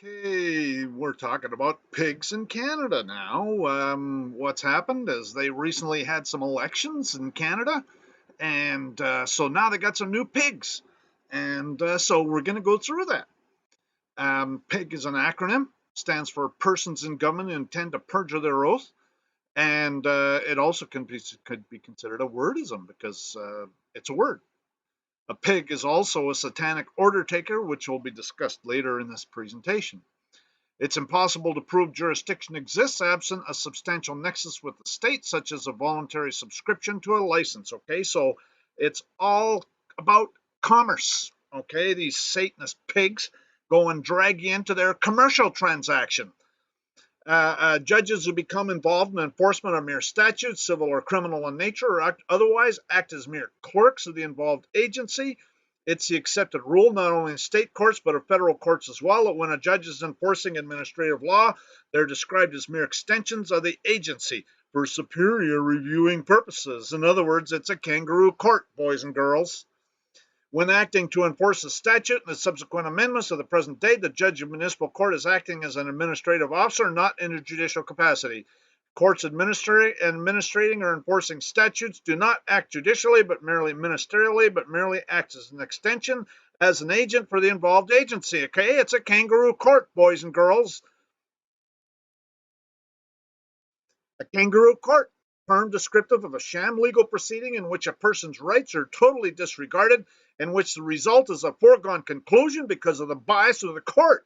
Okay, we're talking about pigs in Canada now. What's happened is they recently had some elections in Canada, and so now they got some new pigs. And so we're going to go through that. PIG is an acronym, stands for Persons in Government Who Intend to Perjure Their Oath. And it also could be considered a wordism because it's a word. A pig is also a satanic order taker, which will be discussed later in this presentation. It's impossible to prove jurisdiction exists absent a substantial nexus with the state, such as a voluntary subscription to a license. Okay, so it's all about commerce. Okay, these Satanist pigs go and drag you into their commercial transaction. Judges who become involved in enforcement of mere statutes, civil or criminal in nature, or otherwise act as mere clerks of the involved agency. It's the accepted rule, not only in state courts, but of federal courts as well, that when a judge is enforcing administrative law, they're described as mere extensions of the agency for superior reviewing purposes. In other words, it's a kangaroo court, boys and girls. When acting to enforce a statute and the subsequent amendments of the present day, the judge of municipal court is acting as an administrative officer, not in a judicial capacity. Courts administrating or enforcing statutes do not act judicially, but merely ministerially, but merely acts as an extension, as an agent for the involved agency. Okay, it's a kangaroo court, boys and girls. A kangaroo court, term descriptive of a sham legal proceeding in which a person's rights are totally disregarded, in which the result is a foregone conclusion because of the bias of the court.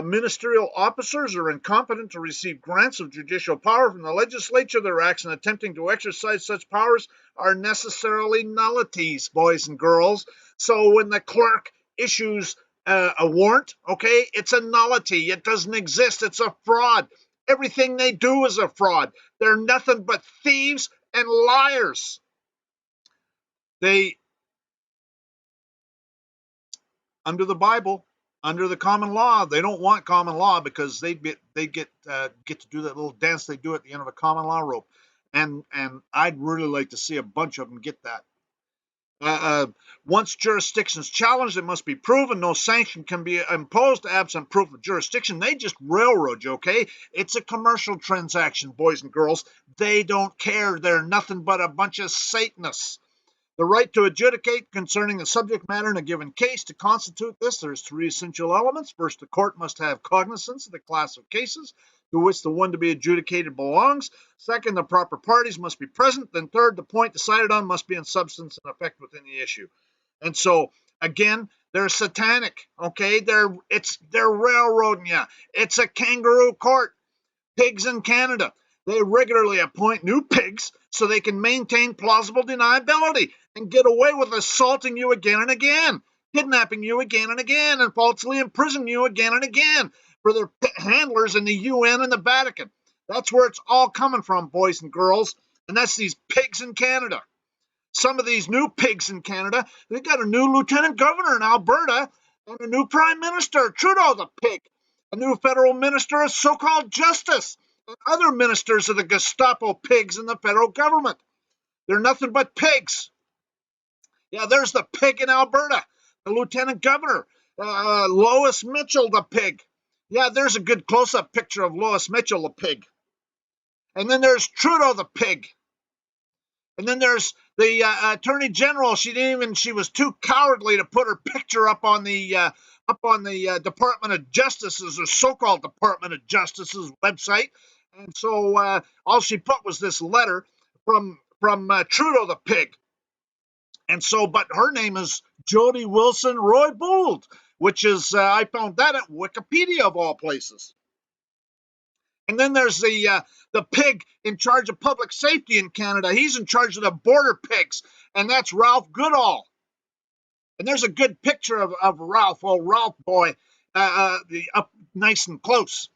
Ministerial officers are incompetent to receive grants of judicial power from the legislature. Their acts in attempting to exercise such powers are necessarily nullities, boys and girls. So when the clerk issues a warrant, okay, it's a nullity. It doesn't exist. It's a fraud. Everything they do is a fraud. They're nothing but thieves and liars. They, under the Bible, under the common law, they don't want common law because they get to do that little dance they do at the end of a common law rope, and I'd really like to see a bunch of them get that. Once jurisdiction is challenged, it must be proven. No sanction can be imposed absent proof of jurisdiction. They just railroad you, okay? It's a commercial transaction, boys and girls. They don't care. They're nothing but a bunch of Satanists. The right to adjudicate concerning the subject matter in a given case. To constitute this, there's three essential elements. First, the court must have cognizance of the class of cases to which the one to be adjudicated belongs. Second, the proper parties must be present. Then third, the point decided on must be in substance and effect within the issue. And so, again, they're satanic, okay? They're railroading you. It's a kangaroo court. Pigs in Canada. They regularly appoint new pigs so they can maintain plausible deniability and get away with assaulting you again and again, kidnapping you again and again, and falsely imprisoning you again and again for their handlers in the UN and the Vatican. That's where it's all coming from, boys and girls, and that's these pigs in Canada. Some of these new pigs in Canada, they got a new lieutenant governor in Alberta and a new prime minister, Trudeau the pig, a new federal minister of so-called justice, and other ministers of the Gestapo pigs in the federal government. They're nothing but pigs. Yeah, there's the pig in Alberta, the lieutenant governor, Lois Mitchell, the pig. Yeah, there's a good close-up picture of Lois Mitchell, the pig. And then there's Trudeau, the pig. And then there's the attorney general. She was too cowardly to put her picture up on the Department of Justice's, or so-called Department of Justice's website. And so all she put was this letter from Trudeau the pig. And so, but her name is Jody Wilson Roy Bould, which is, I found that at Wikipedia of all places. And then there's the pig in charge of public safety in Canada. He's in charge of the border pigs, and that's Ralph Goodall. And there's a good picture of Ralph, oh, Ralph boy, up nice and close.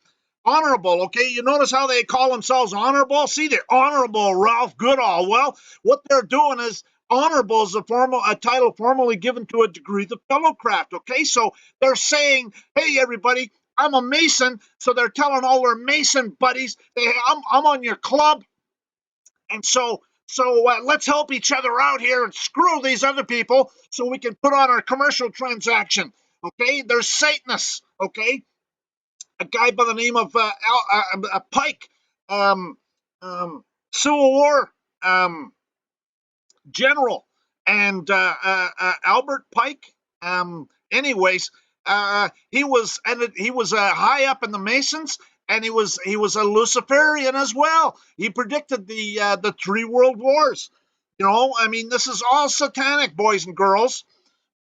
Honorable, okay? You notice how they call themselves honorable? See, they're Honorable Ralph Goodall. Well, what they're doing is honorable is a title formally given to a degree of fellowcraft, okay? So they're saying, hey, everybody, I'm a Mason, so they're telling all their Mason buddies, hey, I'm on your club, and so let's help each other out here and screw these other people so we can put on our commercial transaction, okay? They're Satanists, okay? a guy by the name of Pike, um, Civil War general, and Albert Pike. Anyways, he was high up in the Masons, and he was a Luciferian as well. He predicted the 3 world wars. I mean, this is all satanic, boys and girls.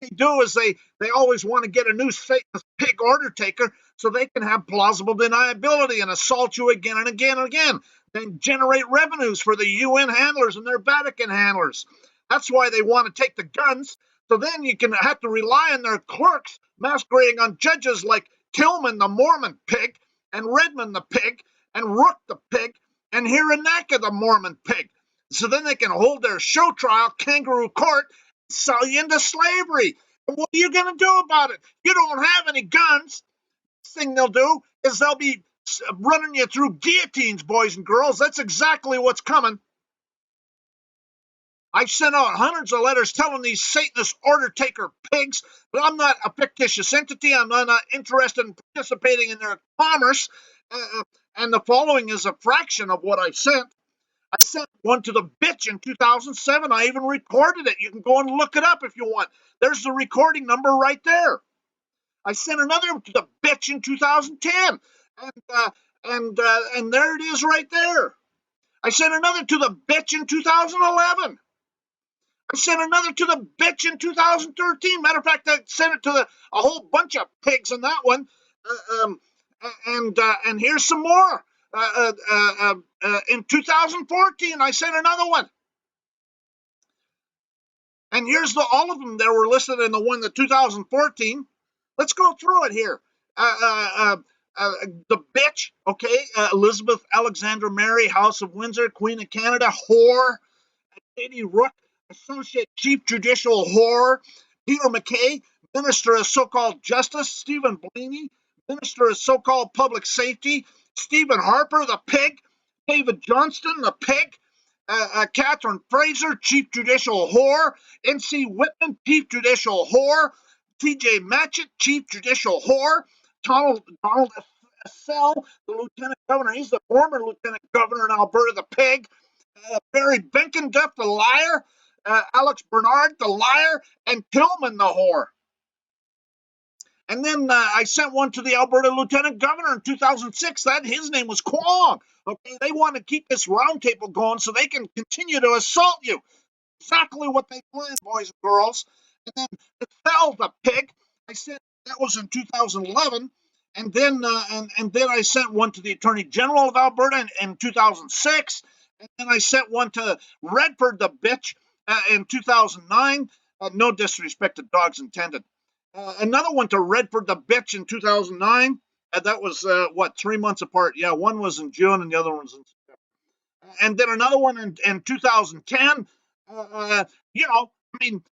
They do is they always want to get a new Satanist pig order taker so they can have plausible deniability and assault you again and again and again, then generate revenues for the UN handlers and their Vatican handlers. That's why they want to take the guns. So then you can have to rely on their clerks masquerading on judges like Tillman the Mormon pig, and Redmond the pig, and Rook the pig, and Hironaka the Mormon pig. So then they can hold their show trial, Kangaroo Court, sell you into slavery. And what are you going to do about it? You don't have any guns. The thing they'll do is they'll be running you through guillotines, boys and girls. That's exactly what's coming. I've sent out hundreds of letters telling these Satanist order taker pigs that I'm not a fictitious entity. I'm not interested in participating in their commerce. And the following is a fraction of what I sent. I sent one to the bitch in 2007. I even recorded it. You can go and look it up if you want. There's the recording number right there. I sent another to the bitch in 2010, and there it is right there. I sent another to the bitch in 2011. I sent another to the bitch in 2013. Matter of fact, I sent it to a whole bunch of pigs in that one. And here's some more. In 2014, I sent another one. And here's all of them that were listed in the one, the 2014. Let's go through it here. The bitch, okay, Elizabeth Alexandra Mary, House of Windsor, Queen of Canada, whore. Lady Rook, Associate Chief Judicial whore. Peter MacKay, Minister of So-Called Justice. Stephen Blaney, Minister of So-Called Public Safety. Stephen Harper, the pig. David Johnston, the pig. Catherine Fraser, Chief Judicial whore. N.C. Whitman, Chief Judicial whore. T.J. Matchett, Chief Judicial whore. Donald Essell, the Lieutenant Governor. He's the former Lieutenant Governor in Alberta, the pig. Barry Benkenduff, the liar. Alex Bernard, the liar. And Tillman, the whore. And then I sent one to the Alberta Lieutenant Governor in 2006. His name was Kwong. Okay, they want to keep this roundtable going so they can continue to assault you. Exactly what they planned, boys and girls. And then Fell, the pig. I said that was in 2011. And then I sent one to the Attorney General of Alberta in 2006. And then I sent one to Redford, the bitch, in 2009. No disrespect to dogs intended. Another one to Redford, the bitch, in 2009. That was, 3 months apart. Yeah, one was in June and the other one was in September. And then another one in 2010. I mean,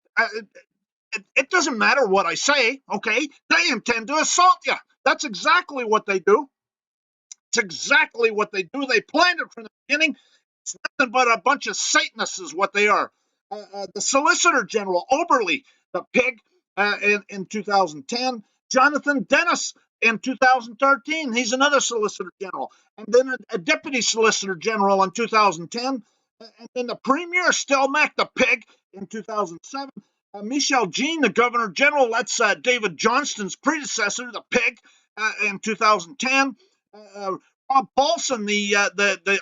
it doesn't matter what I say, okay? They intend to assault you. That's exactly what they do. It's exactly what they do. They planned it from the beginning. It's nothing but a bunch of Satanists is what they are. The Solicitor General, Oberle, the pig, in 2010. Jonathan Dennis in 2013. He's another Solicitor General. And then a Deputy Solicitor General in 2010. And then the Premier, Stelmach, the pig, in 2007. Michel Jean, the Governor General, that's David Johnston's predecessor, the pig, in 2010. Rob Paulson, the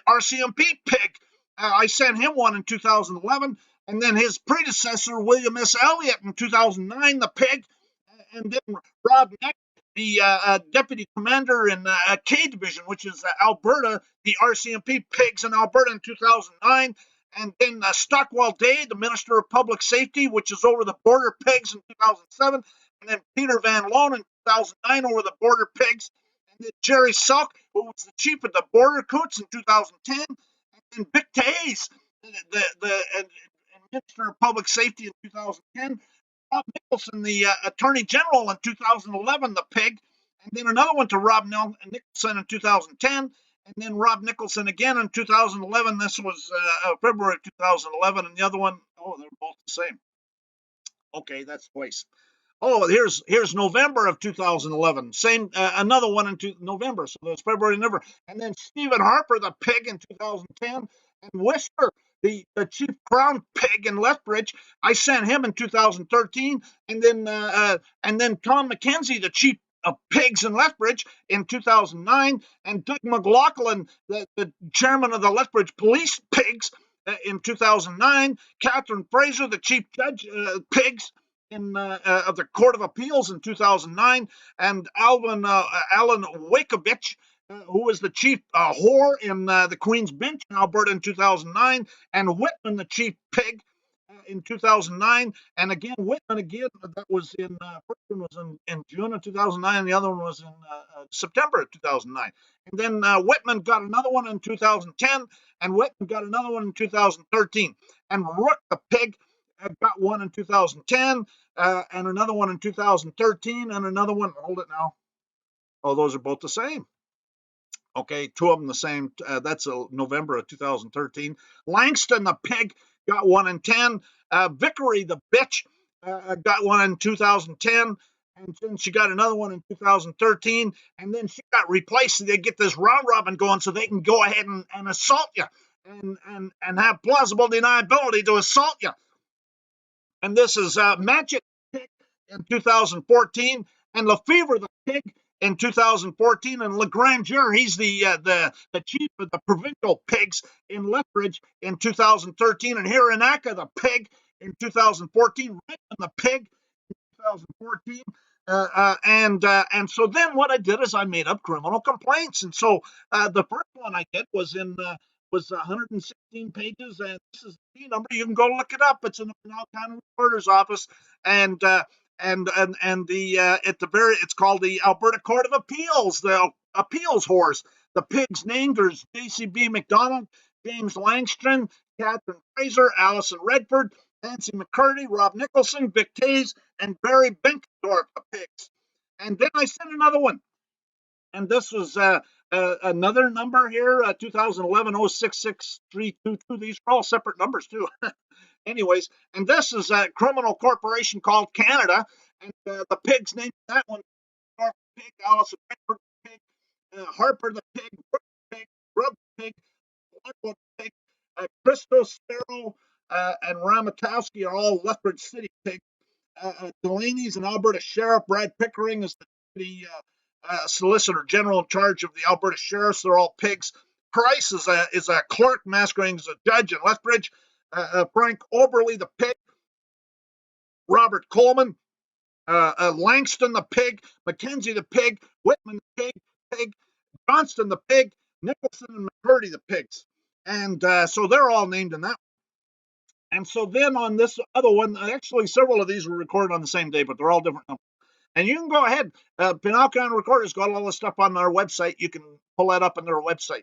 RCMP pig, I sent him one in 2011. And then his predecessor, William S. Elliott, in 2009, the pig. And then Rob Neck, the deputy commander in K Division, which is Alberta, the RCMP pigs in Alberta in 2009. And then Stockwell Day, the Minister of Public Safety, which is over the border pigs in 2007. And then Peter Van Loan in 2009 over the border pigs. And then Jerry Selk, who was the chief of the border coots in 2010. And then Vic Hayes, the Minister of Public Safety in 2010. Rob Nicholson, the Attorney General in 2011, the pig. And then another one to Rob Nicholson in 2010. And then Rob Nicholson again in 2011. This was February 2011. And the other one, they're both the same. Okay, that's twice. Oh, here's November of 2011. Same another one in November. So there's February, November, and then Stephen Harper, the pig, in 2010, and Whistler, the chief crown pig in Lethbridge. I sent him in 2013, and then Tom McKenzie, the chief of pigs in Lethbridge, in 2009, and Doug McLaughlin, the chairman of the Lethbridge Police Pigs, in 2009. Catherine Fraser, the chief judge pigs of the Court of Appeals in 2009, and Alan Wakovich, who was the chief whore in the Queen's Bench in Alberta in 2009, and Whitman, the chief pig, in 2009, and again Whitman that was in first one was in June of 2009, and the other one was in September of 2009, and then Whitman got another one in 2010, and Whitman got another one in 2013, and Rook the pig got one in 2010, and another one in 2013, and another one. Hold it now. Oh, those are both the same. Okay, two of them the same. That's November of 2013. Langston the pig got one in 10. Vickery the bitch got one in 2010. And then she got another one in 2013. And then she got replaced. They get this round robin going so they can go ahead and assault you and have plausible deniability to assault you. And this is Magic Pig in 2014, and Lefevre the Pig in 2014, and Legrandeur, he's the chief of the provincial pigs in Lethbridge in 2013, and Hironaka the Pig in 2014, Richmond the Pig in 2014. And so then what I did is I made up criminal complaints, and so the first one I did was 116 pages, and this is the number. You can go look it up. It's in the Pinal County Recorder's Office, and the at the very, it's called the Alberta Court of Appeals, the appeals horse. The pigs named are JCB McDonald, James Langstrom, Catherine Fraser, Alison Redford, Nancy McCurdy, Rob Nicholson, Vic Tays, and Barry Benkendorf, the pigs. And then I sent another one, and this was another number here, 2011 066322. These are all separate numbers too. Anyways, and this is a criminal corporation called Canada, and the pigs named that one: North Pig, Alison Redford the Pig, Harper the Pig, Brooke the Pig, Grub the Pig, Blackwood the Pig, Christos Sparrow, and Ramatowski are all Lethbridge City pigs. Delaney's an Alberta sheriff. Brad Pickering is the Solicitor General in charge of the Alberta Sheriffs. They're all pigs. Price is a clerk masquerading as a judge in Lethbridge. Frank Oberly the pig. Robert Coleman. Langston the pig. Mackenzie the pig. Whitman the pig. Johnston the pig. Nicholson and McCurdy the pigs. And so they're all named in that. And so then on this other one, actually several of these were recorded on the same day, but they're all different numbers. And you can go ahead. Pinal County Recorder's got all this stuff on their website. You can pull that up on their website.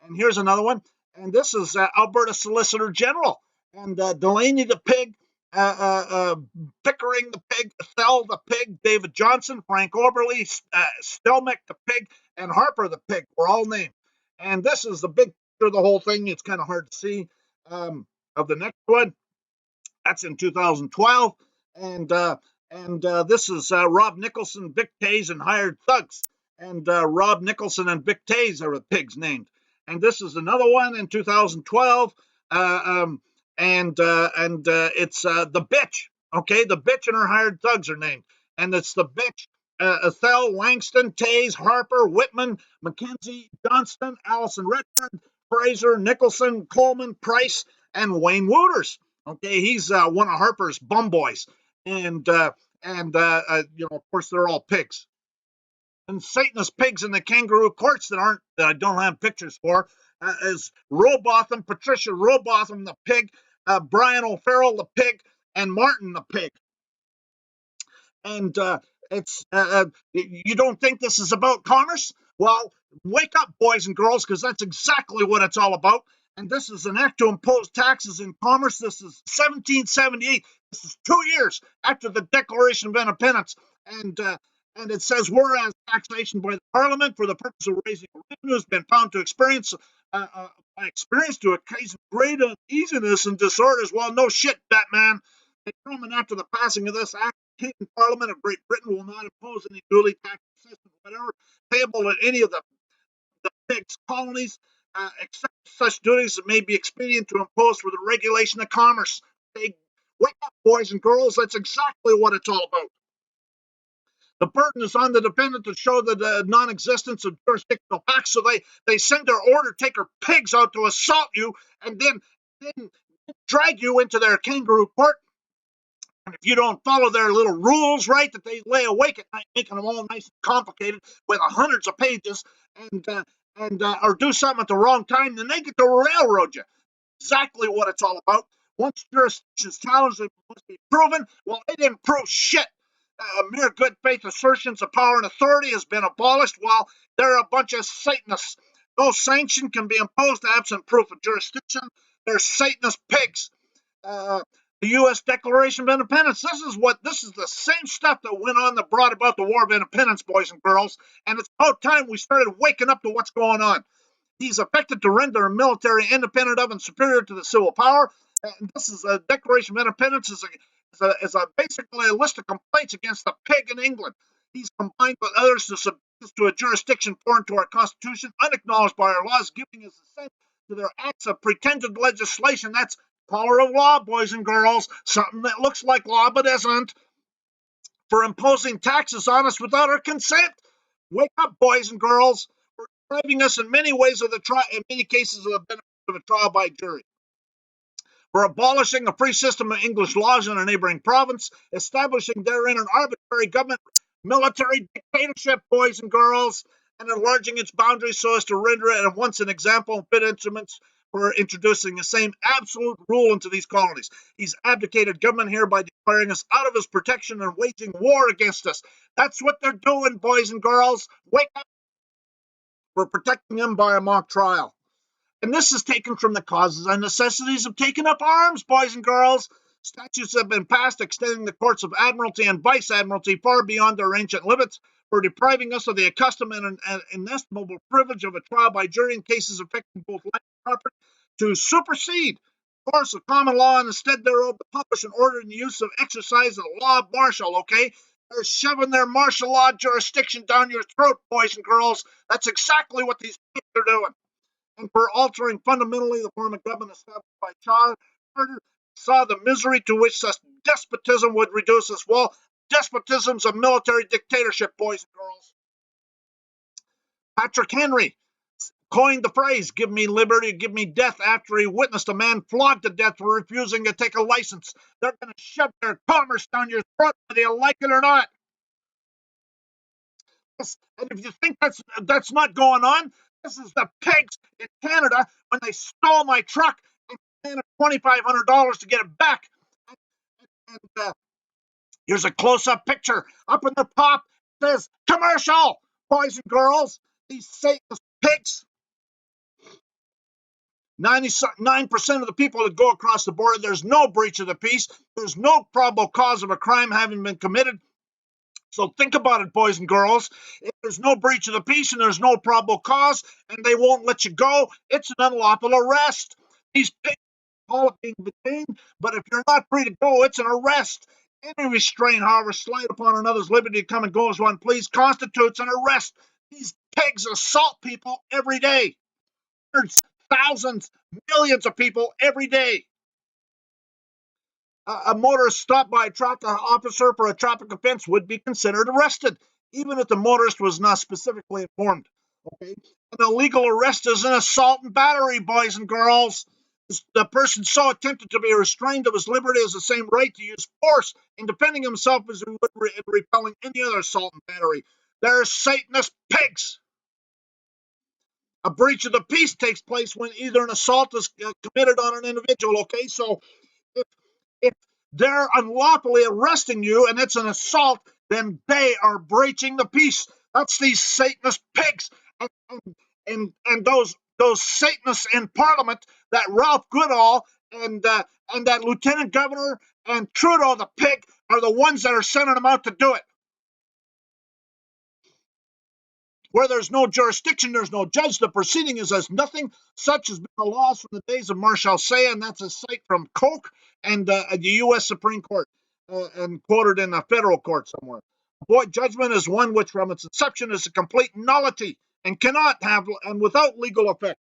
And here's another one. And this is Alberta Solicitor General. And Delaney the pig, Pickering the pig, Thel the pig, David Johnson, Frank Oberly, Stelmach the pig, and Harper the pig were all named. And this is the big picture of the whole thing. It's kind of hard to see. Of the next one, that's in 2012. And this is Rob Nicholson, Vic Tays, and Hired Thugs. And Rob Nicholson and Vic Tays are the pigs named. And this is another one in 2012. It's the bitch. Okay, the bitch and her hired thugs are named. And it's the bitch. Ethel, Langston, Tays, Harper, Whitman, Mackenzie, Johnston, Alison Redford, Fraser, Nicholson, Coleman, Price, and Wayne Wooters. Okay, he's one of Harper's bum boys. And of course, they're all pigs. And Satanist pigs in the Kangaroo courts that I don't have pictures for is Robotham, Patricia Robotham the pig, Brian O'Farrell the pig, and Martin the pig. And it's you don't think this is about commerce? Well, wake up, boys and girls, because that's exactly what it's all about. And this is an act to impose taxes in commerce. This is 1778. This is 2 years after the Declaration of Independence. And it says, whereas taxation by the Parliament for the purpose of raising revenue has been found to experience to occasion great uneasiness and disorders. Well, no shit, Batman. Determined after the passing of this act, King and Parliament of Great Britain will not impose any duly tax assessment, whatever, payable at any of the pigs colonies, except such duties that may be expedient to impose for the regulation of commerce. They wake up, boys and girls. That's exactly what it's all about. The burden is on the defendant to show the non-existence of jurisdictional facts, so they send their order taker pigs out to assault you and then drag you into their kangaroo court. And if you don't follow their little rules, right, that they lay awake at night, making them all nice and complicated with hundreds of pages, and or do something at the wrong time, then they get to railroad you. Exactly what it's all about. Once jurisdiction's challenged, it must be proven. Well, they didn't prove shit. Mere good faith assertions of power and authority has been abolished, while they're a bunch of Satanists. No sanction can be imposed absent proof of jurisdiction. They're Satanist pigs. The U.S. Declaration of Independence. This is the same stuff that went on that brought about the War of Independence, boys and girls. And it's about time we started waking up to what's going on. He's affected to render a military independent of and superior to the civil power. And this is a Declaration of Independence is basically a list of complaints against the pig in England. He's combined with others to subject us to a jurisdiction foreign to our Constitution, unacknowledged by our laws, giving us assent to their acts of pretended legislation. That's power of law, boys and girls, something that looks like law but isn't, for imposing taxes on us without our consent. Wake up, boys and girls. For depriving us in many ways of in many cases of the benefit of a trial by jury. For abolishing a free system of English laws in a neighboring province, establishing therein an arbitrary government military dictatorship, boys and girls, and enlarging its boundaries so as to render it at once an example and fit instruments for introducing the same absolute rule into these colonies. He's abdicated government here by declaring us out of his protection and waging war against us. That's what they're doing, boys and girls. Wake up. We're protecting them by a mock trial. And this is taken from the causes and necessities of taking up arms, boys and girls. Statutes have been passed extending the courts of admiralty and vice-admiralty far beyond their ancient limits for depriving us of the accustomed and inestimable privilege of a trial by jury in cases affecting both life and property, to supersede the course of common law and instead thereof to publish an order in the use of exercise of the law of martial, okay? They're shoving their martial law jurisdiction down your throat, boys and girls. That's exactly what these people are doing. And for altering fundamentally the form of government established by charter, saw the misery to which such despotism would reduce us. Well, despotism's a military dictatorship, boys and girls. Patrick Henry coined the phrase, give me liberty, give me death, after he witnessed a man flogged to death for refusing to take a license. They're going to shove their commerce down your throat whether you like it or not. And if you think that's not going on, this is the pigs in Canada when they stole my truck and paid $2,500 to get it back. And here's a close-up picture. Up in the top it says commercial, boys and girls. These Satanist pigs. 99% of the people that go across the border, there's no breach of the peace. There's no probable cause of a crime having been committed. So think about it, boys and girls. If there's no breach of the peace and there's no probable cause and they won't let you go, it's an unlawful arrest. These pigs call it being detained, but if you're not free to go, it's an arrest. Any restraint, however slight upon another's liberty to come and go as one please, constitutes an arrest. These pigs assault people every day. Hundreds, thousands, millions of people every day. A motorist stopped by a traffic officer for a traffic offense would be considered arrested, even if the motorist was not specifically informed. Okay? An illegal arrest is an assault and battery, boys and girls. The person so attempted to be restrained of his liberty has the same right to use force in defending himself as he would in repelling any other assault and battery. They're Satanist pigs. A breach of the peace takes place when either an assault is committed on an individual. Okay, so if they're unlawfully arresting you and it's an assault, then they are breaching the peace. That's these Satanist pigs and those Satanists in Parliament, that Ralph Goodall and that Lieutenant Governor and Trudeau, the pig, are the ones that are sending them out to do it. Where there's no jurisdiction, there's no judge. The proceeding is as nothing. Such has been the laws from the days of Marshal Say, and that's a cite from Koch and the U.S. Supreme Court. and quoted in a federal court somewhere. Void judgment is one which from its inception is a complete nullity and cannot have, and without legal effect.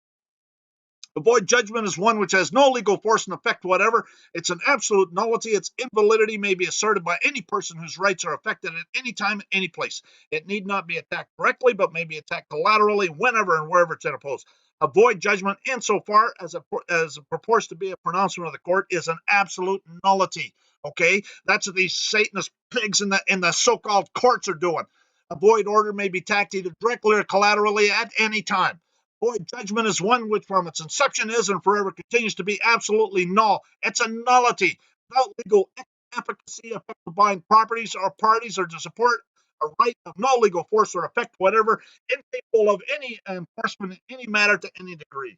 A void judgment is one which has no legal force and effect whatever. It's an absolute nullity. Its invalidity may be asserted by any person whose rights are affected at any time, any place. It need not be attacked directly, but may be attacked collaterally whenever and wherever it's interposed. A void judgment, insofar as it purports to be a pronouncement of the court, is an absolute nullity. Okay, that's what these Satanist pigs in the so-called courts are doing. A void order may be attacked either directly or collaterally at any time. Void judgment is one which from its inception is and forever continues to be absolutely null. It's a nullity. Without legal efficacy, effect to bind properties or parties or to support a right of no legal force or effect whatever, incapable of any enforcement in any matter to any degree.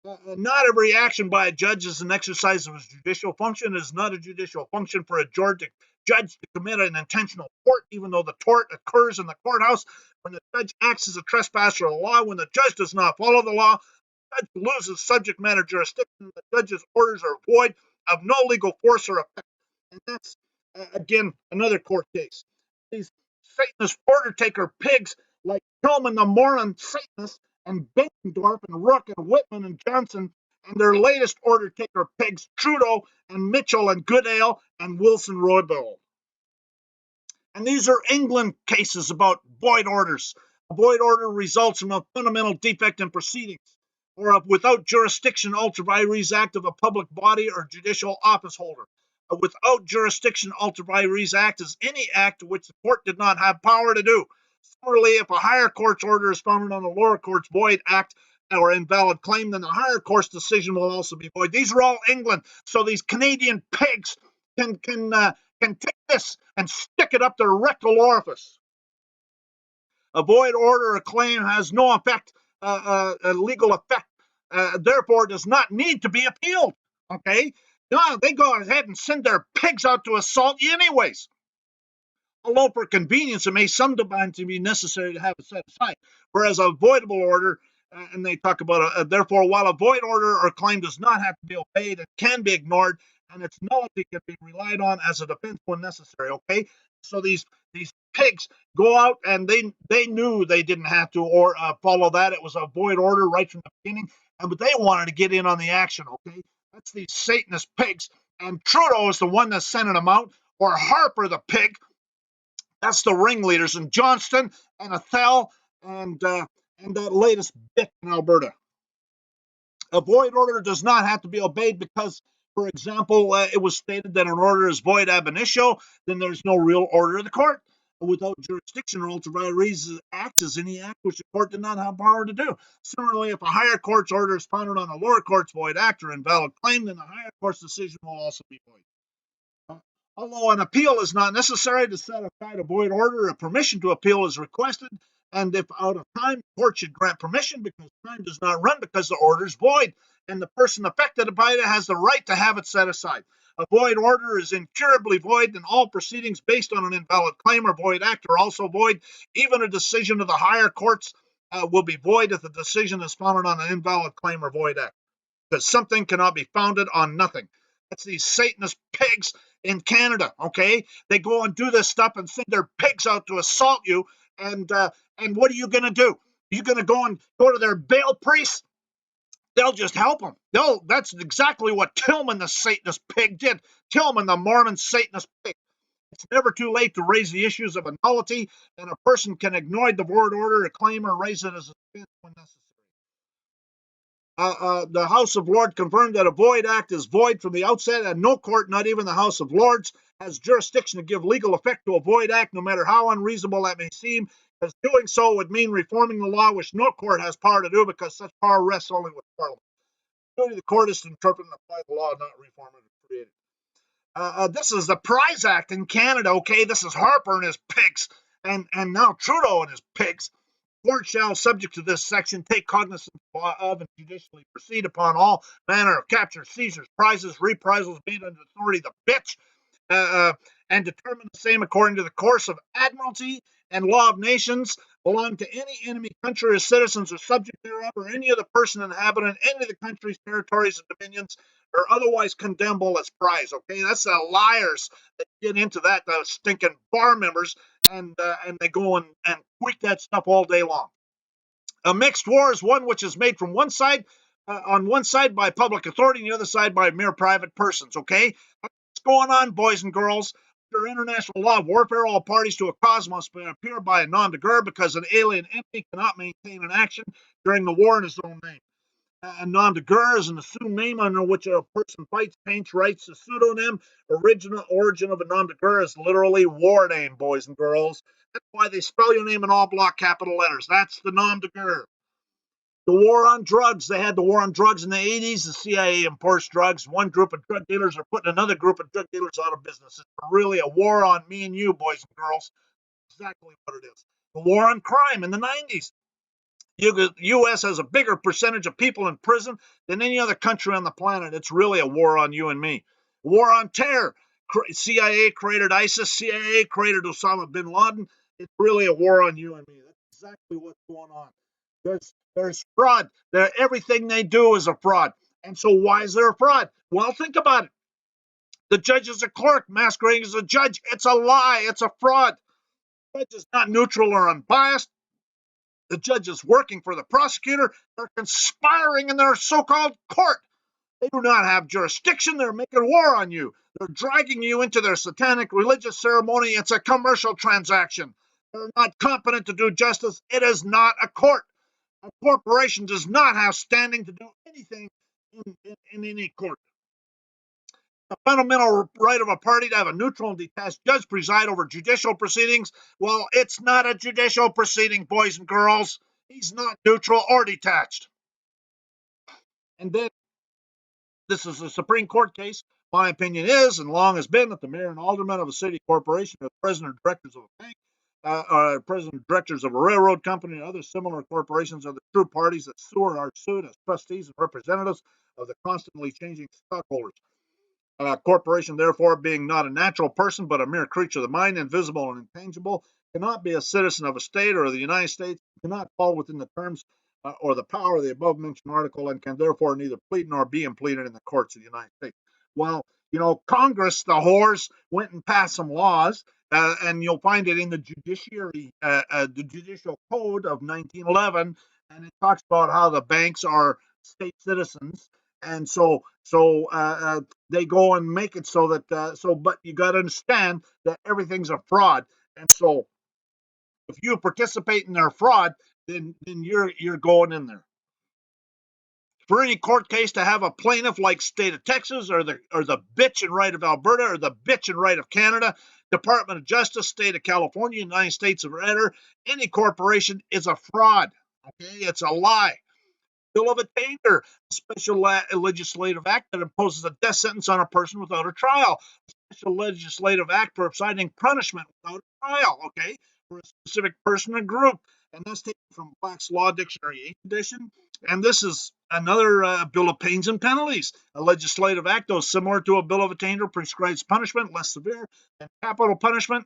Not every action by a judge is an exercise of his judicial function. It is not a judicial function for a judge to commit an intentional tort, even though the tort occurs in the courthouse. When the judge acts as a trespasser of the law, when the judge does not follow the law, the judge loses subject matter jurisdiction. The judge's orders are void, of no legal force or effect. And that's, again, another court case. These Satanist order taker pigs like Tillman the Moran Satanist and Benkendorf and Rook and Whitman and Johnson and their latest order taker pigs, Trudeau and Mitchell and Goodale and Wilson Roybal. And these are England cases about void orders. A void order results from a fundamental defect in proceedings or without jurisdiction ultra vires act of a public body or judicial office holder. A without jurisdiction ultra vires act is any act which the court did not have power to do. Similarly, if a higher court's order is founded on the lower court's void act or invalid claim, then the higher court's decision will also be void. These are all England, so these Canadian pigs can take this and stick it up their rectal orifice. A void order or claim has no effect, a legal effect, therefore does not need to be appealed. Okay, no, they go ahead and send their pigs out to assault you anyways. Although for convenience, it may sometimes be necessary to have it set aside. Whereas a voidable order, and they talk about, therefore, while a void order or claim does not have to be obeyed, it can be ignored, and its nullity can be relied on as a defense when necessary. Okay, so these pigs go out and they knew they didn't have to or follow that. It was a void order right from the beginning, but they wanted to get in on the action. Okay, that's these Satanist pigs, and Trudeau is the one that's sending them out, or Harper the pig. That's the ringleaders in Johnston and Athel and that latest bit in Alberta. A void order does not have to be obeyed because, for example, it was stated that an order is void ab initio, then there's no real order of the court. Without jurisdiction or ultra vires acts as any act which the court did not have power to do. Similarly, if a higher court's order is founded on a lower court's void act or invalid claim, then the higher court's decision will also be void. Although an appeal is not necessary to set aside a void order, a permission to appeal is requested, and if out of time, the court should grant permission because time does not run because the order is void, and the person affected by it has the right to have it set aside. A void order is incurably void, and all proceedings based on an invalid claim or void act are also void. Even a decision of the higher courts will be void if the decision is founded on an invalid claim or void act, because something cannot be founded on nothing. That's these Satanist pigs in Canada, okay? They go and do this stuff and send their pigs out to assault you, and what are you going to do? You're going to go to their Baal priests? They'll just help them. That's exactly what Tillman the Satanist pig did. Tillman the Mormon Satanist pig. It's never too late to raise the issues of a nullity, and a person can ignore the void order, a claim, or raise it as a defense when necessary. The House of Lords confirmed that a void act is void from the outset, and no court, not even the House of Lords, has jurisdiction to give legal effect to a void act, no matter how unreasonable that may seem, because doing so would mean reforming the law, which no court has power to do, because such power rests only with Parliament. The duty of the court is to interpret and apply the law, not reform it or create it. This is the Prize Act in Canada, okay? This is Harper and his pigs, and now Trudeau and his pigs. Court shall, subject to this section, take cognizance of and judicially proceed upon all manner of captures, seizures, prizes, reprisals made under authority of the bitch, and determine the same according to the course of admiralty and law of nations belong to any enemy country or citizens or subject thereof, or any other person inhabiting any of the country's territories and dominions, or otherwise condemnable as prize. Okay, that's the liars that get into that, the stinking bar members, and they go and tweak that stuff all day long. A mixed war is one which is made from one side, on one side by public authority, and the other side by mere private persons. Okay, what's going on, boys and girls? Under international law of warfare, all parties to a cause must appear by a nom de guerre, because an alien entity cannot maintain an action during the war in his own name. A nom de guerre is an assumed name under which a person fights, paints, writes. A pseudonym, original origin of a nom de guerre, is literally war name, boys and girls. That's why they spell your name in all block capital letters. That's the nom de guerre. The war on drugs. They had the war on drugs in the 80s. The CIA imports drugs. One group of drug dealers are putting another group of drug dealers out of business. It's really a war on me and you, boys and girls. Exactly what it is. The war on crime in the 90s. The U.S. has a bigger percentage of people in prison than any other country on the planet. It's really a war on you and me. War on terror. CIA created ISIS. CIA created Osama bin Laden. It's really a war on you and me. That's exactly what's going on. There's fraud. Everything they do is a fraud. And so why is there a fraud? Well, think about it. The judge is a clerk masquerading as a judge. It's a lie. It's a fraud. The judge is not neutral or unbiased. The judge is working for the prosecutor. They're conspiring in their so-called court. They do not have jurisdiction. They're making war on you. They're dragging you into their satanic religious ceremony. It's a commercial transaction. They're not competent to do justice. It is not a court. A corporation does not have standing to do anything in any court. The fundamental right of a party to have a neutral and detached judge preside over judicial proceedings. Well, it's not a judicial proceeding, boys and girls. He's not neutral or detached. And then this is a Supreme Court case. My opinion is, and long has been, that the mayor and aldermen of a city corporation, or the president or directors of a bank, president and directors of a railroad company, and other similar corporations are the true parties that sue or are sued as trustees and representatives of the constantly changing stockholders. Corporation, therefore, being not a natural person but a mere creature of the mind, invisible and intangible, cannot be a citizen of a state or of the United States, cannot fall within the terms or the power of the above-mentioned article, and can therefore neither plead nor be impleaded in the courts of the United States. Well, Congress, the whores, went and passed some laws, and you'll find it in the the Judicial Code of 1911, and it talks about how the banks are state citizens, and so they go and make it so that but you got to understand that everything's a fraud, and so if you participate in their fraud, then you're going in there. For any court case to have a plaintiff like state of Texas or the bitch and right of Alberta or the bitch and right of Canada, Department of Justice, state of California, United States of Red, any corporation is a fraud. Okay, it's a lie. Bill of Attainder, a special legislative act that imposes a death sentence on a person without a trial. A special legislative act providing punishment without a trial, okay, for a specific person or group. And that's taken from Black's Law Dictionary 8th edition. And this is another bill of pains and penalties. A legislative act, though similar to a bill of attainder, prescribes punishment less severe than capital punishment.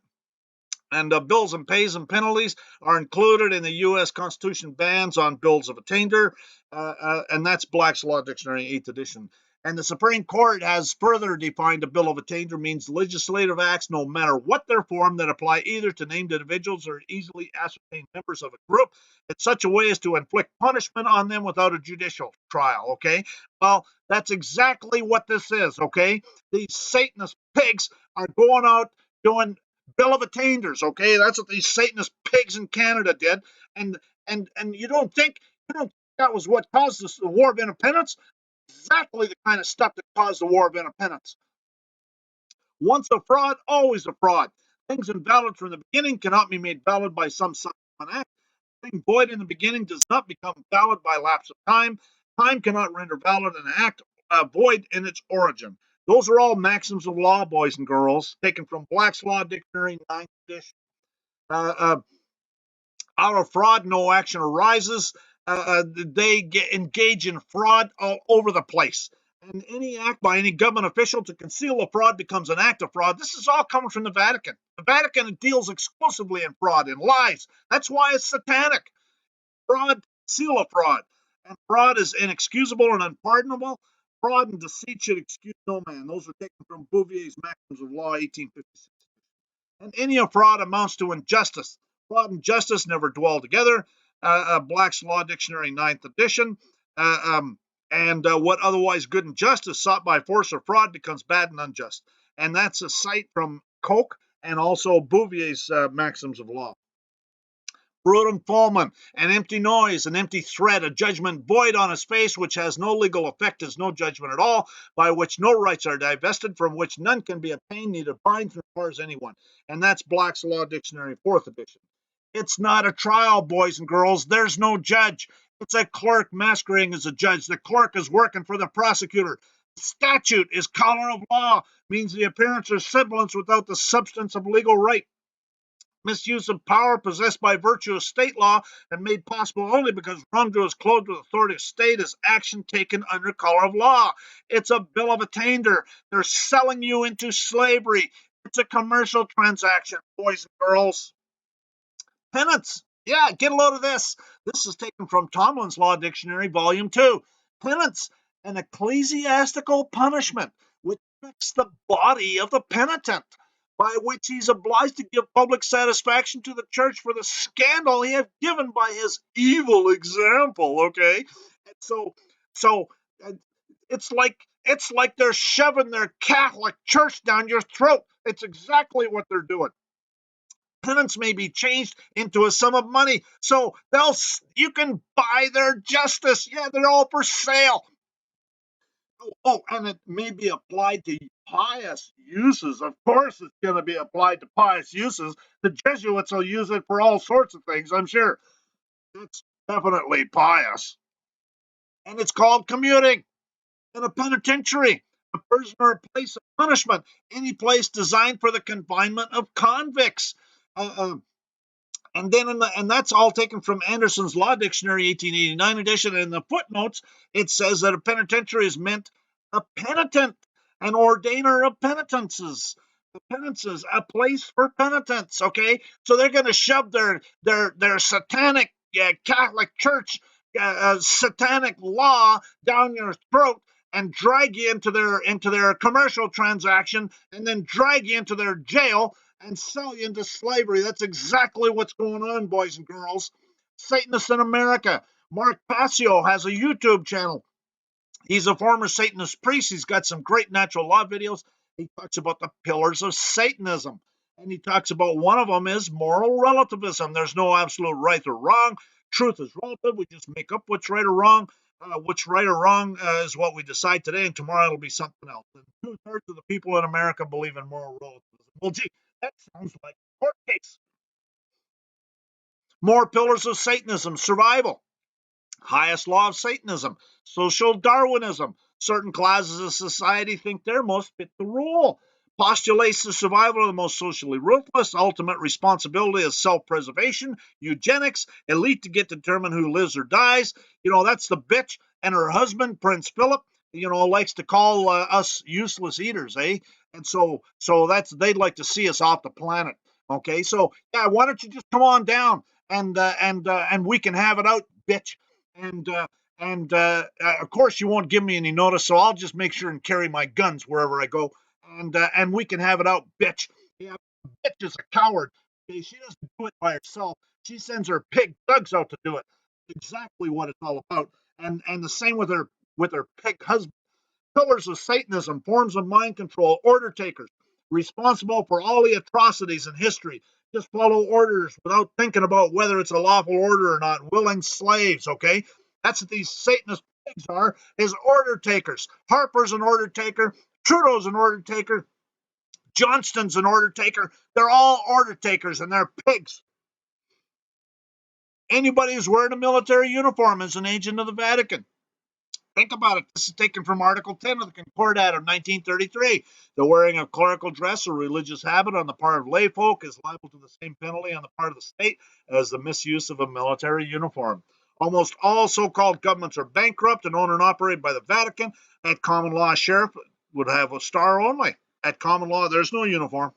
And bills and pays and penalties are included in the U.S. Constitution bans on bills of attainder, and that's Black's Law Dictionary, 8th edition. And the Supreme Court has further defined a bill of attainder means legislative acts, no matter what their form, that apply either to named individuals or easily ascertained members of a group in such a way as to inflict punishment on them without a judicial trial, okay? Well, that's exactly what this is, okay? These Satanist pigs are going out doing bill of attainders, okay? That's what these Satanist pigs in Canada did. And you don't think that was what caused the War of Independence? Exactly the kind of stuff that caused the War of Independence. Once a fraud, always a fraud. Things invalid from the beginning cannot be made valid by some subsequent act. Thing void in the beginning does not become valid by lapse of time. Time cannot render valid an act void in its origin. Those are all maxims of law, boys and girls, taken from Black's Law Dictionary, 9th edition. Out of fraud, no action arises. They engage in fraud all over the place. And any act by any government official to conceal a fraud becomes an act of fraud. This is all coming from the Vatican. The Vatican deals exclusively in fraud and lies. That's why it's satanic. Fraud, conceal a fraud. And fraud is inexcusable and unpardonable. Fraud and deceit should excuse no man. Those are taken from Bouvier's Maxims of Law, 1856. And any fraud amounts to injustice. Fraud and justice never dwell together. Black's Law Dictionary, 9th edition. What otherwise good and just is sought by force or fraud becomes bad and unjust. And that's a cite from Koch and also Bouvier's Maxims of Law. Brutum fulmen, an empty noise, an empty threat, a judgment void on its face, which has no legal effect, is no judgment at all, by which no rights are divested, from which none can be obtained, neither binds nor bars anyone. And that's Black's Law Dictionary, 4th edition. It's not a trial, boys and girls. There's no judge. It's a clerk masquerading as a judge. The clerk is working for the prosecutor. Statute is color of law, means the appearance or semblance without the substance of legal right. Misuse of power possessed by virtue of state law and made possible only because wrongdoer is clothed with authority of state is action taken under color of law. It's a bill of attainder. They're selling you into slavery. It's a commercial transaction, boys and girls. Penance. Yeah, get a load of this. This is taken from Tomlin's Law Dictionary, Volume 2. Penance, an ecclesiastical punishment which affects the body of the penitent, by which he's obliged to give public satisfaction to the church for the scandal he hath given by his evil example. Okay, and so it's like they're shoving their Catholic Church down your throat. It's exactly what they're doing. Penance may be changed into a sum of money, so you can buy their justice. Yeah, they're all for sale. Oh, and it may be applied to pious uses. Of course, it's going to be applied to pious uses. The Jesuits will use it for all sorts of things, I'm sure. It's definitely pious. And it's called commuting in a penitentiary, a prison or a place of punishment, any place designed for the confinement of convicts. And that's all taken from Anderson's Law Dictionary, 1889 edition. And in the footnotes, it says that a penitentiary is meant a penitent, an ordainer of penitences, a place for penitents. Okay, so they're going to shove their satanic Catholic Church satanic law down your throat and drag you into their commercial transaction, and then drag you into their jail and sell you into slavery. That's exactly what's going on, boys and girls. Satanists in America. Mark Passio has a YouTube channel. He's a former Satanist priest. He's got some great natural law videos. He talks about the pillars of Satanism. And he talks about one of them is moral relativism. There's no absolute right or wrong. Truth is relative. We just make up what's right or wrong. What's right or wrong is what we decide today, and tomorrow it'll be something else. And 2/3 of the people in America believe in moral relativism. Well, gee, that sounds like a court case. More pillars of Satanism. Survival. Highest law of Satanism. Social Darwinism. Certain classes of society think they're most fit to rule. Postulates the survival of the most socially ruthless. Ultimate responsibility is self-preservation. Eugenics. Elite to get to determine who lives or dies. That's the bitch. And her husband, Prince Philip, likes to call us useless eaters, eh? And so they'd like to see us off the planet. Okay, so yeah, why don't you just come on down and we can have it out, bitch. And of course you won't give me any notice, so I'll just make sure and carry my guns wherever I go, and we can have it out, bitch. Yeah, bitch is a coward. Okay, she doesn't do it by herself. She sends her pig thugs out to do it. Exactly what it's all about. And the same with her pig husband. Pillars of Satanism, forms of mind control, order takers, responsible for all the atrocities in history. Just follow orders without thinking about whether it's a lawful order or not. Willing slaves, okay? That's what these Satanist pigs are, is order takers. Harper's an order taker. Trudeau's an order taker. Johnston's an order taker. They're all order takers, and they're pigs. Anybody who's wearing a military uniform is an agent of the Vatican. Think about it. This is taken from Article 10 of the Concordat of 1933. The wearing of clerical dress or religious habit on the part of layfolk is liable to the same penalty on the part of the state as the misuse of a military uniform. Almost all so-called governments are bankrupt and owned and operated by the Vatican. At common law, a sheriff would have a star only. At common law, there's no uniform.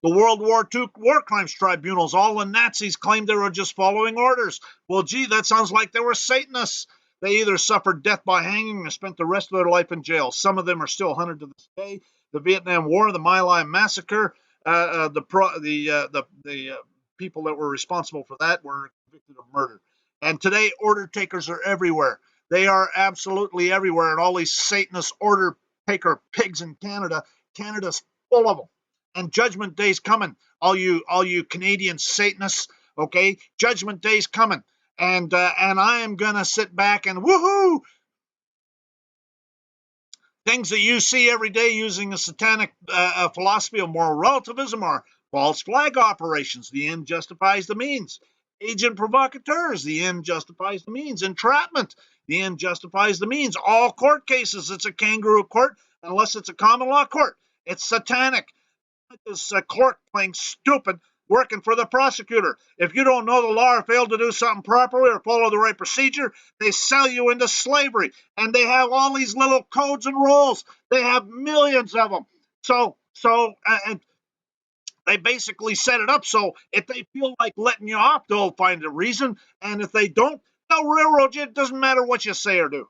The World War II war crimes tribunals, all the Nazis claimed they were just following orders. Well, gee, that sounds like they were Satanists. They either suffered death by hanging or spent the rest of their life in jail. Some of them are still hunted to this day. The Vietnam War, the My Lai massacre, the people that were responsible for that were convicted of murder. And today, order takers are everywhere. They are absolutely everywhere. And all these Satanist order taker pigs in Canada, Canada's full of them. And Judgment Day's coming. All you Canadian Satanists, okay? Judgment Day's coming. And I am gonna sit back and woohoo. Things that you see every day using a satanic philosophy of moral relativism are false flag operations. The end justifies the means. Agent provocateurs. The end justifies the means. Entrapment. The end justifies the means. All court cases. It's a kangaroo court unless it's a common law court. It's satanic. It's a clerk playing stupid working for the prosecutor. If you don't know the law or fail to do something properly or follow the right procedure, they sell you into slavery. And they have all these little codes and rules. They have millions of them. So they basically set it up so if they feel like letting you off, they'll find a reason. And if they don't, they'll railroad you. It doesn't matter what you say or do.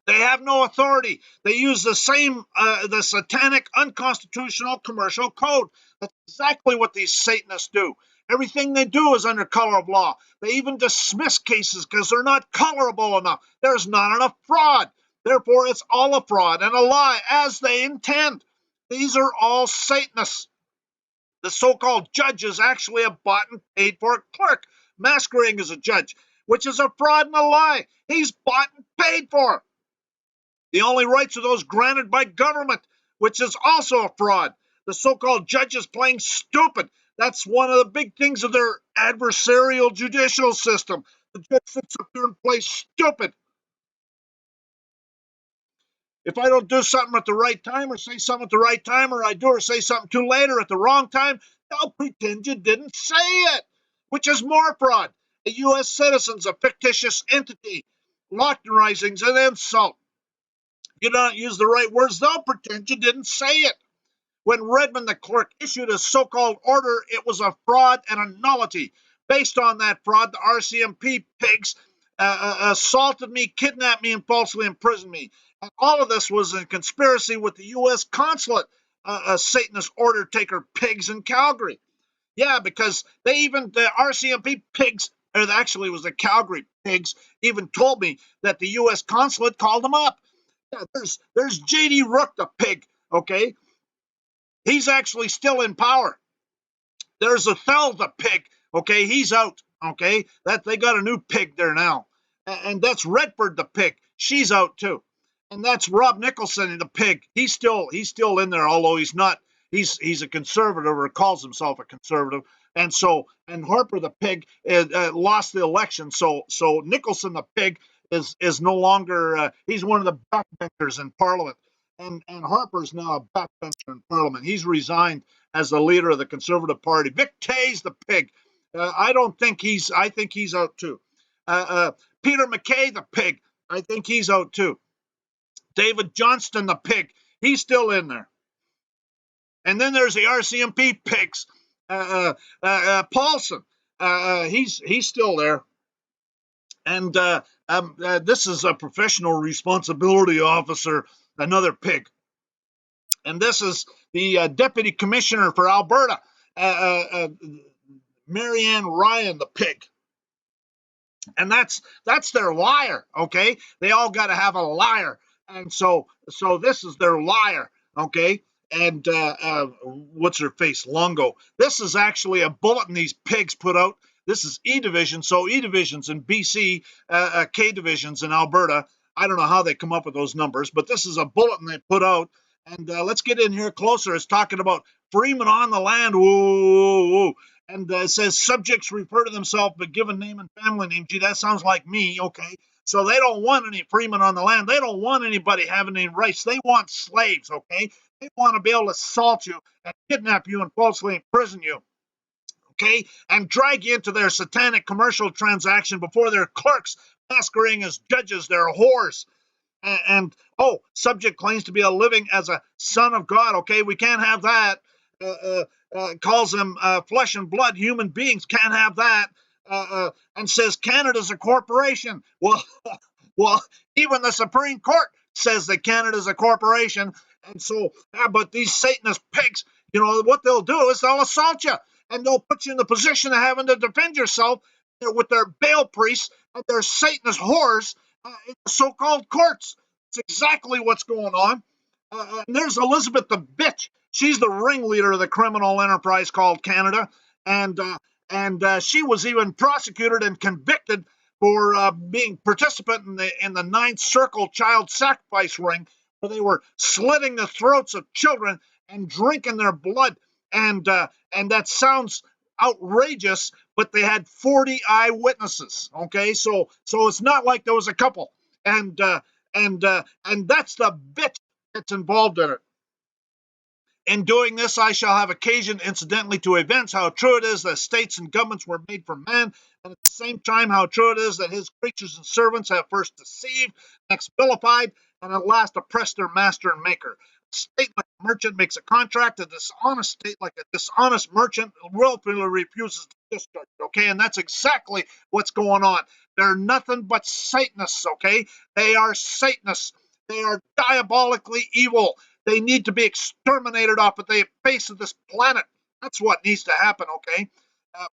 They have no authority. They use the same, the satanic, unconstitutional commercial code. That's exactly what these Satanists do. Everything they do is under color of law. They even dismiss cases because they're not colorable enough. There's not enough fraud. Therefore, it's all a fraud and a lie, as they intend. These are all Satanists. The so-called judge is actually a bought and paid for clerk, masquerading as a judge, which is a fraud and a lie. He's bought and paid for. The only rights are those granted by government, which is also a fraud. The so-called judges playing stupid. That's one of the big things of their adversarial judicial system. The judge sits up there and plays stupid. If I don't do something at the right time or say something at the right time, or I do or say something too late or at the wrong time, they'll pretend you didn't say it, which is more fraud. A U.S. citizen's a fictitious entity. Lockerizing's an insult. You don't use the right words, they'll pretend you didn't say it. When Redmond, the clerk, issued a so-called order, it was a fraud and a nullity. Based on that fraud, the RCMP pigs assaulted me, kidnapped me, and falsely imprisoned me. And all of this was in conspiracy with the U.S. consulate, Satanist order taker pigs in Calgary. Yeah, because the RCMP pigs, or actually it was the Calgary pigs, even told me that the U.S. consulate called them up. Yeah, there's J.D. Rook, the pig, okay? He's actually still in power. There's Othell, the pig, okay? He's out, okay? They got a new pig there now. And that's Redford, the pig. She's out too. And that's Rob Nicholson, the pig. He's still in there, although he's not. He's a conservative, or calls himself a conservative. And Harper, the pig, lost the election. So Nicholson, the pig, is no longer. He's one of the backbenchers in Parliament. And Harper's now a backbencher in Parliament. He's resigned as the leader of the Conservative Party. Vic Tay's the pig. I think he's out too. Peter MacKay, the pig. I think he's out too. David Johnston, the pig. He's still in there. And then there's the RCMP pigs. Paulson, he's still there. And this is a professional responsibility officer, another pig. And this is the deputy commissioner for Alberta, Marianne Ryan, the pig. And that's their liar, okay? They all got to have a liar. And so this is their liar, okay? And what's her face? Longo. This is actually a bulletin these pigs put out. This is E Division. So E Division's in BC, K Division's in Alberta. I don't know how they come up with those numbers, but this is a bulletin they put out. And let's get in here closer. It's talking about freemen on the land. Whoa. And it says subjects refer to themselves by given name and family name. Gee, that sounds like me, okay? So they don't want any freemen on the land. They don't want anybody having any rights. They want slaves, okay? They want to be able to assault you and kidnap you and falsely imprison you, okay? And drag you into their satanic commercial transaction before their clerks masquerading as judges. They're whores. And subject claims to be a living as a son of God, okay? We can't have that. Calls them flesh and blood human beings. Can't have that. And says Canada's a corporation. Well, Well, even the Supreme Court says that Canada's a corporation. And so, but these Satanist pigs, what they'll do is they'll assault you and they'll put you in the position of having to defend yourself with their Baal priests and their Satanist whores in the so-called courts. It's exactly what's going on. And there's Elizabeth the bitch. She's the ringleader of the criminal enterprise called Canada, and she was even prosecuted and convicted for being participant in the Ninth Circle child sacrifice ring, where they were slitting the throats of children and drinking their blood. And that sounds outrageous, but they had 40 eyewitnesses. Okay, so it's not like there was a couple. And that's the bitch that's involved in it. In doing this, I shall have occasion, incidentally, to evince how true it is that states and governments were made for man, and at the same time how true it is that his creatures and servants have first deceived, next vilified, and at last oppressed their master and maker. A state like a merchant makes a contract, a dishonest state like a dishonest merchant willfully refuses to discharge it, okay? And that's exactly what's going on. They're nothing but Satanists, okay? They are Satanists. They are diabolically evil. They need to be exterminated off of the face of this planet. That's what needs to happen, okay?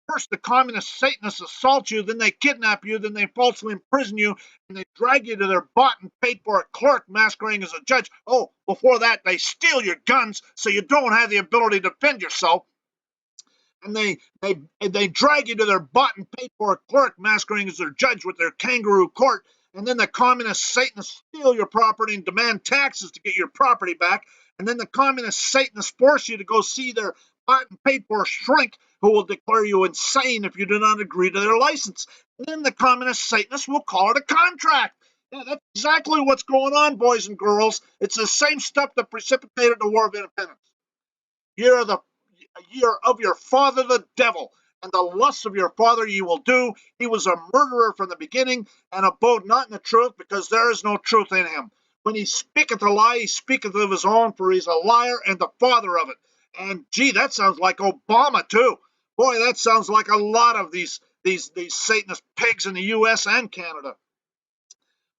First, the communist Satanists assault you, then they kidnap you, then they falsely imprison you, and they drag you to their bought and paid for clerk masquerading as a judge. Oh, before that, they steal your guns so you don't have the ability to defend yourself. And they drag you to their bought and paid for clerk masquerading as their judge with their kangaroo court. And then the communist Satanists steal your property and demand taxes to get your property back. And then the communist Satanists force you to go see their bought and paid for shrink, who will declare you insane if you do not agree to their license. And then the communist Satanists will call it a contract. Yeah, that's exactly what's going on, boys and girls. It's the same stuff that precipitated the War of Independence. Year of your father the devil, and the lusts of your father ye will do. He was a murderer from the beginning, and abode not in the truth, because there is no truth in him. When he speaketh a lie, he speaketh of his own, for he's a liar and the father of it. And gee, that sounds like Obama too. Boy, that sounds like a lot of these Satanist pigs in the U.S. and Canada.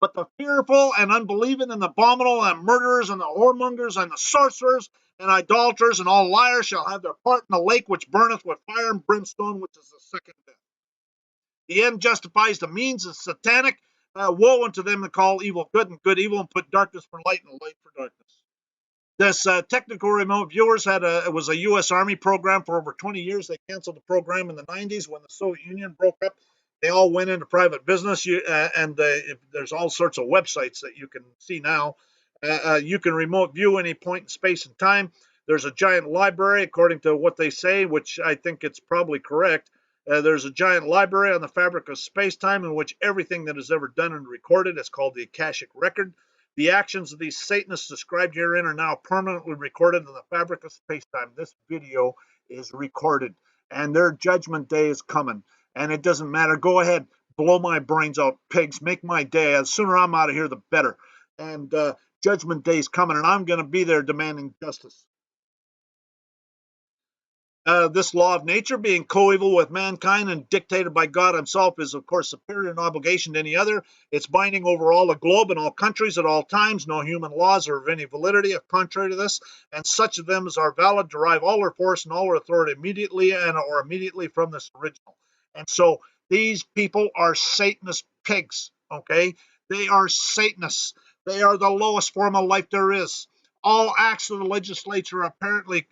But the fearful and unbelieving and the abominable and murderers and the whoremongers and the sorcerers and idolaters and all liars shall have their part in the lake which burneth with fire and brimstone, which is the second death. The end justifies the means is satanic. Woe unto them that call evil good and good evil, and put darkness for light and light for darkness. This technical remote viewers it was a U.S. Army program for over 20 years. They canceled the program in the 90s when the Soviet Union broke up. They all went into private business, and there's all sorts of websites that you can see now. You can remote view any point in space and time. There's a giant library, according to what they say, which I think it's probably correct. There's a giant library on the fabric of space-time in which everything that is ever done and recorded is called the Akashic Record. The actions of these Satanists described herein are now permanently recorded in the fabric of space-time. This video is recorded, and their judgment day is coming. And it doesn't matter. Go ahead, blow my brains out, pigs. Make my day. The sooner I'm out of here, the better. And judgment day is coming, and I'm going to be there demanding justice. This law of nature, being coeval with mankind and dictated by God himself, is, of course, superior in obligation to any other. It's binding over all the globe and all countries at all times. No human laws are of any validity if contrary to this, and such of them as are valid derive all their force and all their authority immediately or immediately from this original. And so these people are Satanist pigs, okay? They are Satanists. They are the lowest form of life there is. All acts of the legislature apparently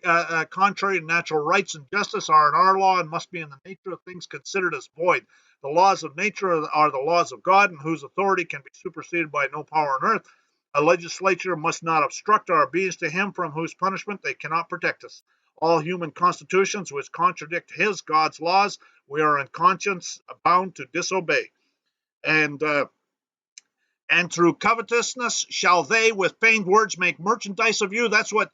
contrary to natural rights and justice are in our law and must be in the nature of things considered as void. The laws of nature are the laws of God, and whose authority can be superseded by no power on earth. A legislature must not obstruct our obedience to him, from whose punishment they cannot protect us. All human constitutions which contradict God's laws, we are in conscience bound to disobey. And through covetousness shall they with feigned words make merchandise of you. That's what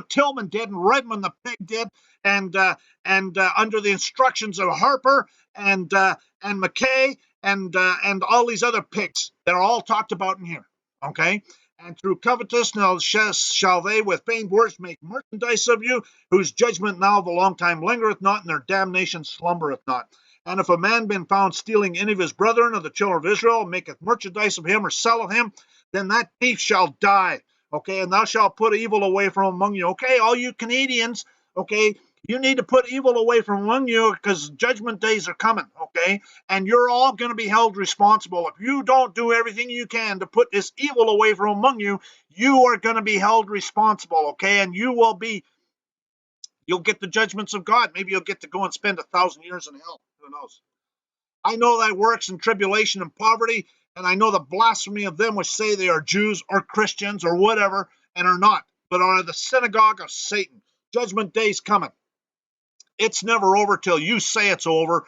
Tillman did, and Redmond the pig did, and under the instructions of Harper and McKay and all these other pigs that are all talked about in here. Okay. And through covetousness shall they with feigned words make merchandise of you, whose judgment now of a long time lingereth not, and their damnation slumbereth not. And if a man been found stealing any of his brethren of the children of Israel, maketh merchandise of him or selleth him, then that thief shall die. Okay, and thou shalt put evil away from among you. Okay, all you Canadians, okay, you need to put evil away from among you because judgment days are coming, okay? And you're all going to be held responsible. If you don't do everything you can to put this evil away from among you, you are going to be held responsible, okay? And you'll get the judgments of God. Maybe you'll get to go and spend 1,000 years in hell. Who knows? I know thy works and tribulation and poverty, and I know the blasphemy of them which say they are Jews or Christians or whatever, and are not, but are the synagogue of Satan. Judgment day's coming. It's never over till you say it's over.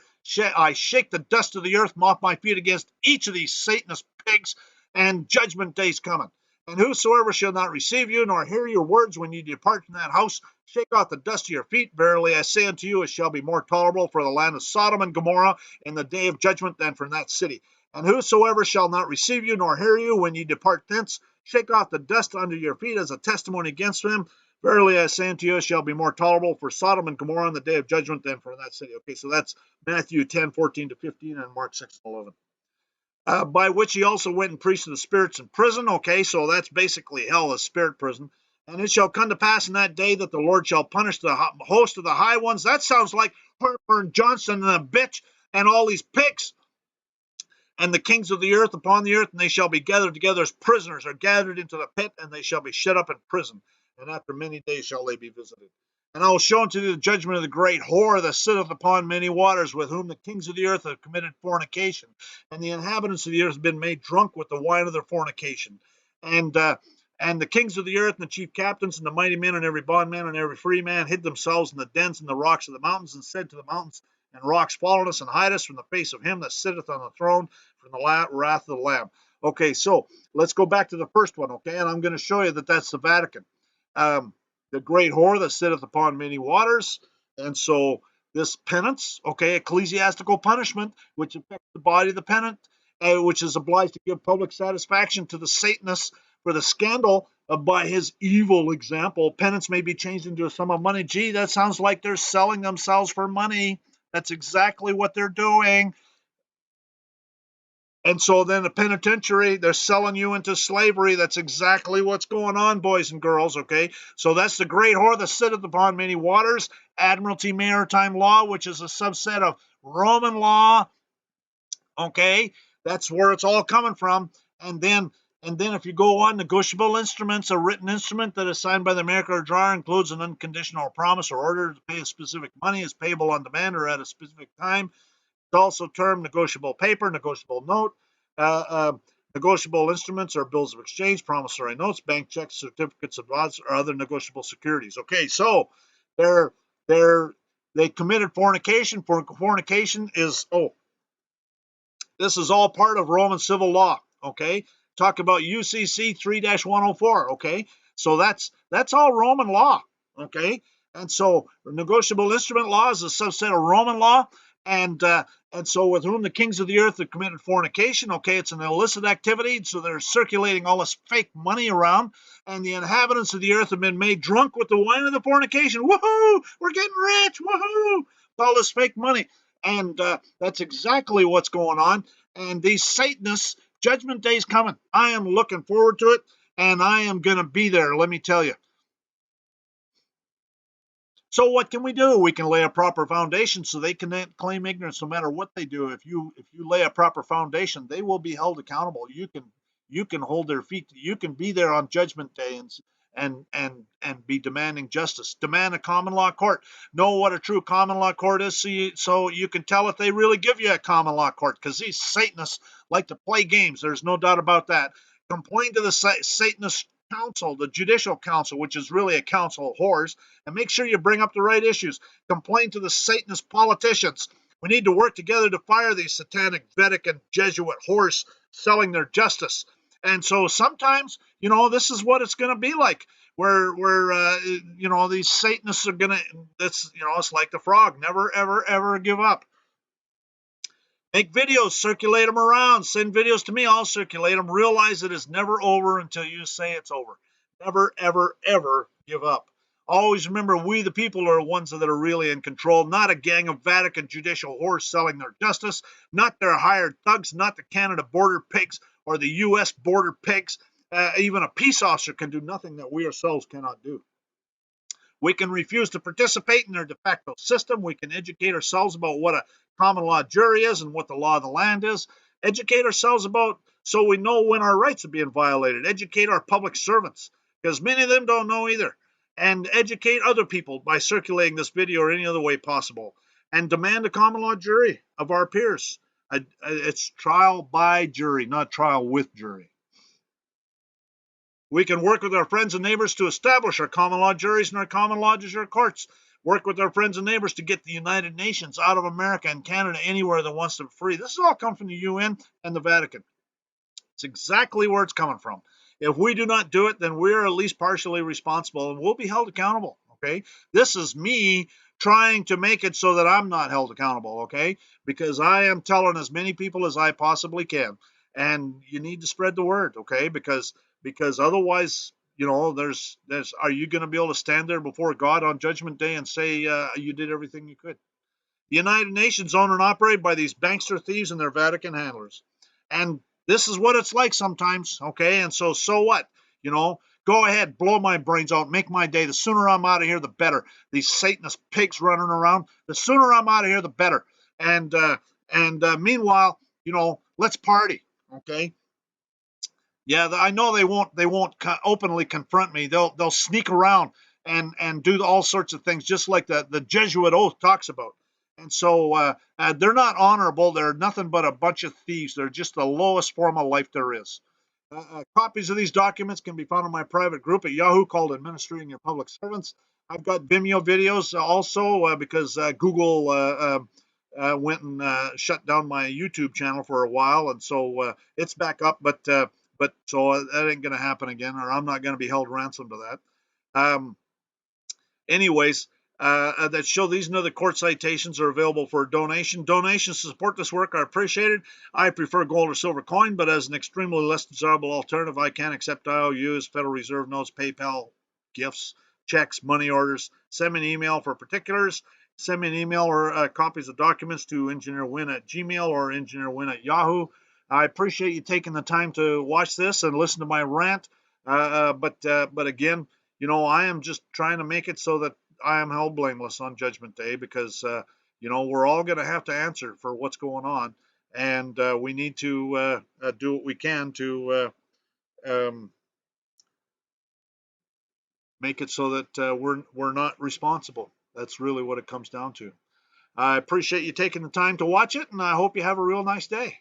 I shake the dust of the earth from off my feet against each of these Satanist pigs, and judgment day's coming. And whosoever shall not receive you, nor hear your words when you depart from that house, shake off the dust of your feet. Verily I say unto you, it shall be more tolerable for the land of Sodom and Gomorrah in the day of judgment than for that city. And whosoever shall not receive you, nor hear you when ye depart thence, shake off the dust under your feet as a testimony against them. Verily I say unto you, it shall be more tolerable for Sodom and Gomorrah in the day of judgment than for that city. Okay, so that's Matthew 10:14-15 and Mark 6:11. By which he also went and preached to the spirits in prison. Okay, so that's basically hell, a spirit prison. And it shall come to pass in that day that the Lord shall punish the host of the high ones. That sounds like Harper and Johnson and a bitch and all these pigs. And the kings of the earth upon the earth, and they shall be gathered together as prisoners, are gathered into the pit, and they shall be shut up in prison. And after many days shall they be visited. And I will show unto thee the judgment of the great whore that sitteth upon many waters, with whom the kings of the earth have committed fornication, and the inhabitants of the earth have been made drunk with the wine of their fornication. And the kings of the earth, and the chief captains, and the mighty men, and every bondman, and every free man, hid themselves in the dens and the rocks of the mountains, and said to the mountains and rocks, follow us and hide us from the face of him that sitteth on the throne, from the wrath of the Lamb. Okay, so let's go back to the first one, okay? And I'm going to show you that that's the Vatican. The great whore that sitteth upon many waters. And so this penance, okay, ecclesiastical punishment, which affects the body of the penitent, which is obliged to give public satisfaction to the Satanists for the scandal by his evil example. Penance may be changed into a sum of money. Gee, that sounds like they're selling themselves for money. That's exactly what they're doing. And so then the penitentiary, they're selling you into slavery. That's exactly what's going on, boys and girls, okay? So that's the great whore that sitteth upon many waters, Admiralty Maritime Law, which is a subset of Roman law, okay? That's where it's all coming from. And then if you go on, negotiable instruments, a written instrument that is signed by the maker or drawer includes an unconditional promise or order to pay a specific money, is payable on demand or at a specific time. It's also termed negotiable paper, negotiable note. Negotiable instruments are bills of exchange, promissory notes, bank checks, certificates of deposit, or other negotiable securities. Okay, so they committed fornication. Fornication is this is all part of Roman civil law. Okay, talk about UCC 3-104. Okay, so that's all Roman law. Okay, and so negotiable instrument law is a subset of Roman law. And so with whom the kings of the earth have committed fornication, okay, it's an illicit activity, so they're circulating all this fake money around, and the inhabitants of the earth have been made drunk with the wine of the fornication. Woohoo! We're getting rich! Woohoo! All this fake money. And that's exactly what's going on. And these Satanists, Judgment Day's coming. I am looking forward to it, and I am going to be there, let me tell you. So what can we do? We can lay a proper foundation so they can claim ignorance no matter what they do. If you lay a proper foundation, they will be held accountable. You can hold their feet. You can be there on Judgment Day and be demanding justice. Demand a common law court. Know what a true common law court is, so you can tell if they really give you a common law court, because these Satanists like to play games. There's no doubt about that. Complain to the Satanist council, the judicial council, which is really a council of whores, and make sure you bring up the right issues. Complain to the Satanist politicians. We need to work together to fire these satanic Vatican Jesuit whores selling their justice. And so sometimes, this is what it's going to be like, where these Satanists are going to, it's like the frog, never, ever, ever give up. Make videos, circulate them around, send videos to me, I'll circulate them. Realize it is never over until you say it's over. Never, ever, ever give up. Always remember, we the people are the ones that are really in control, not a gang of Vatican judicial whores selling their justice, not their hired thugs, not the Canada border pigs or the U.S. border pigs. Even a peace officer can do nothing that we ourselves cannot do. We can refuse to participate in their de facto system. We can educate ourselves about what a common law jury is and what the law of the land is. Educate ourselves about so we know when our rights are being violated. Educate our public servants, because many of them don't know either. And educate other people by circulating this video or any other way possible. And demand a common law jury of our peers. It's trial by jury, not trial with jury. We can work with our friends and neighbors to establish our common law juries and our common law judicial courts. Work with our friends and neighbors to get the United Nations out of America and Canada anywhere that wants them free. This has all come from the UN and the Vatican. It's exactly where it's coming from. If we do not do it, then we're at least partially responsible and we'll be held accountable. Okay. This is me trying to make it so that I'm not held accountable. Okay. Because I am telling as many people as I possibly can. And you need to spread the word. Okay. Because otherwise, you know, there's are you going to be able to stand there before God on Judgment Day and say you did everything you could? The United Nations owned and operated by these bankster thieves and their Vatican handlers. And this is what it's like sometimes, okay? And so what? You know, go ahead, blow my brains out, make my day. The sooner I'm out of here, the better. These Satanist pigs running around, the sooner I'm out of here, the better. And meanwhile, you know, let's party, okay? Yeah, I know they won't openly confront me. They'll sneak around and do all sorts of things, just like the Jesuit oath talks about. And so they're not honorable. They're nothing but a bunch of thieves. They're just the lowest form of life there is. Copies of these documents can be found in my private group at Yahoo called Administrating-Your-Public-Servants. I've got Vimeo videos also because Google went and shut down my YouTube channel for a while, and so it's back up. But so that ain't going to happen again, or I'm not going to be held ransom to that. Anyways, that show these and other court citations are available for donation. Donations to support this work are appreciated. I prefer gold or silver coin, but as an extremely less desirable alternative, I can accept IOUs, Federal Reserve notes, PayPal, gifts, checks, money orders. Send me an email for particulars. Send me an email or copies of documents to engineerwin@gmail or engineerwin@yahoo. I appreciate you taking the time to watch this and listen to my rant. But again, you know, I am just trying to make it so that I am held blameless on Judgment Day, because you know, we're all going to have to answer for what's going on, and we need to do what we can to make it so that we're not responsible. That's really what it comes down to. I appreciate you taking the time to watch it, and I hope you have a real nice day.